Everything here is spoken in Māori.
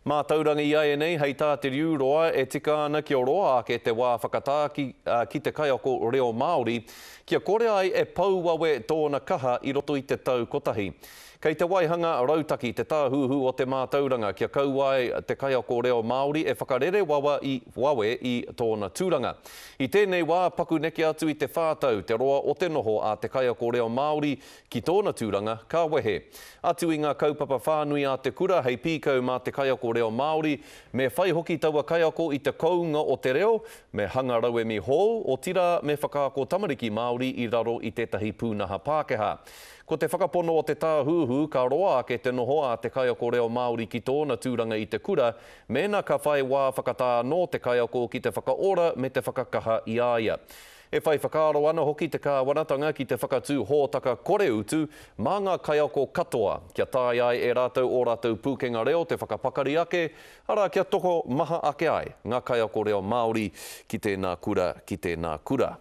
Mā taurangi ia nei, hei tā te riu roa e tika ana ki o roa ake te wā whakatā ki te kaiako reo Māori, kia kore ai e pau wawe tōna kaha i roto i te tau kotahi. Kei te waihanga rautaki te tāhuhu o te mātauranga kia kauai te kaiako reo Māori e whakarere wawe i tōna tūranga. I tēnei wā paku neke atu i te whātau te roa o te noho a te kaiako reo Māori ki tōna tūranga ka wehe. Atu i ngā kaupapa whānui a te kura hei pīkau mā te kaiako reo Māori me whai hoki taua kaiako i te kounga o te reo me hanga raue mi hou o tira me whakaako tamariki Māori i raro i tētahi pūnaha Pākehā. Ko te whakapono o te tāhuhu, ka roa ake te noho a te kaiako reo Māori ki tōna tūranga i te kura, mēnā ka whai wā whakatā no te kaiako ki te whakaora me te whakakaha i aia. E whai whakaaro ana hoki te kāwanatanga ki te whakatū hōtaka kore utu, mā ngā kaiako katoa, kia tāi ai e rātou o rātou pūkenga reo te whakapakari ake, ara kia toko maha ake ai ngā kaiako reo Māori ki tēnā kura, ki tēnā kura.